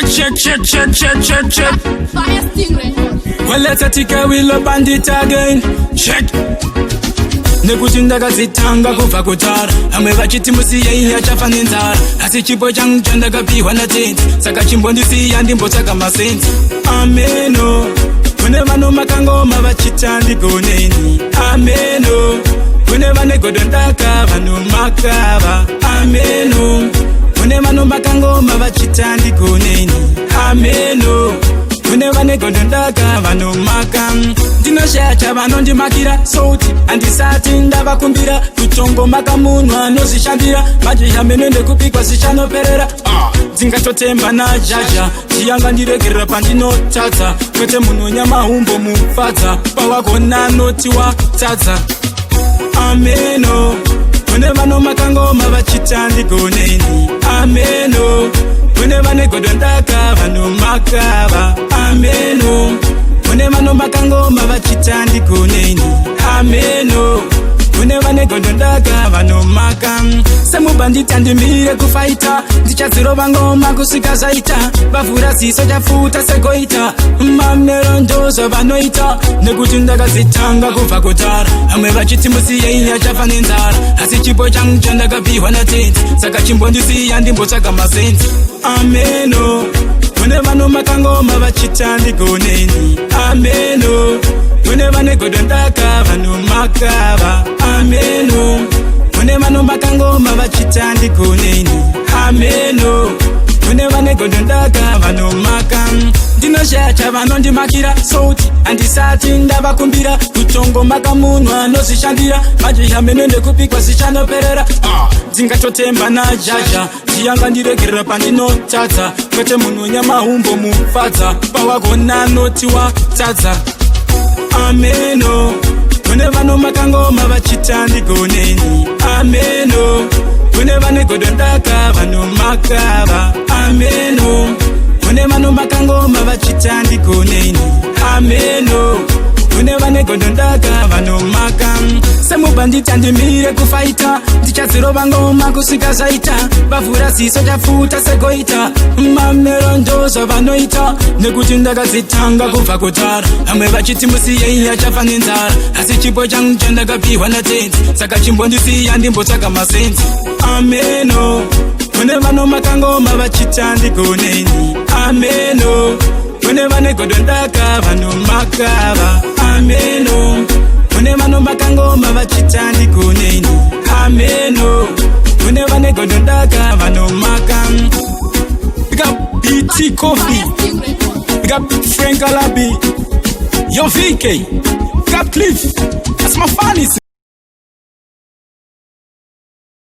Check. Fire Stingray. Well, let's take a wheel up and it again. Check. Nekuti ndakazitanga kubva kutara amwe vachiti musiyei achafa nenzara asi chipo changu chandakapiwa natenzi saka chimbondisiya ndimbotsvaka masenzi ameno kune vano makangoma vachita ndigoneni ameno kune vane godo ndaka vanomakava ameno kune vano makangoma vachita ndigoneni ameno kune vane godo ndaka vanomaka ndinoshacha vanondimakira souti handisati ndavakumbira kutongo makamunwa nozvishandira majeya meno ndekupikwa zichanoperera ndingatotemba najaja ndiyanga ndiregerera pandinotadza kwete munhu nyamahumbo mufadza pawagona noti watadza ameno kune vanomakangoma vachita ndigoneni ameno kune vane godo ndaka vanomakava ameno kune vanomakangoma vachita ndigoneni ameno kune vane godo ndaka vanomaka semubandita ndimire kufaita ndichadzirova ngoma kusvika zvaita vavhura ziso chafuta segoita mamero ndozo vanoita nekuti ndakazitanga kubva kutara amwe vachiti musiyei achafa nenzara asi chipo changu chandakapiwa natenzi saka chimbondisiya ndimbotsvaga masenzi ameno kune vanomakangoma vachita ndigoneni ameno kune vane godo ndaka vanomakava ameno kune vanomakangoma vachita ndigoneni ameno kune vane godo ndaka vanomaka ndinoshacha vanondimakira souti handisati ndavakumbira kutongo makamunwa nozvishandira majeya meno ndekupikwa zichanoperera ndingatotemba najaja ndiyanga ndiregerera pandinotadza kwete munhu nyamahumbo mufadza pawagona noti watadza ameno kune vanomakangoma vachita ndigoneni ameno kune vane godo ndaka vanomakava ameno kune vanomakangoma vachita ndigoneni ameno kune vane godo ndaka vanomaka semubandita ndimire kufaita ndichadzirova ngoma kusvika zvaita vavhura ziso chafuta segoita mamero ndozo vanoita nekuti ndakazitanga kubva kutara amwe vachiti musiyei achafa nenzara asi chipo changu chandakapiwa natenzi saka chimbondisiya ndimbotsvaga masenzi ameno kune vanomakangoma vachita ndigoneni ameno kune vane godo ndaka vanomakava ameno kune vanomakangoma vachita ndigoneni ameno kune vane godo ndaka vanomaka big up BT Coffee, big up Frank Alabi, yo VK, big up Cliff, that's my funnies.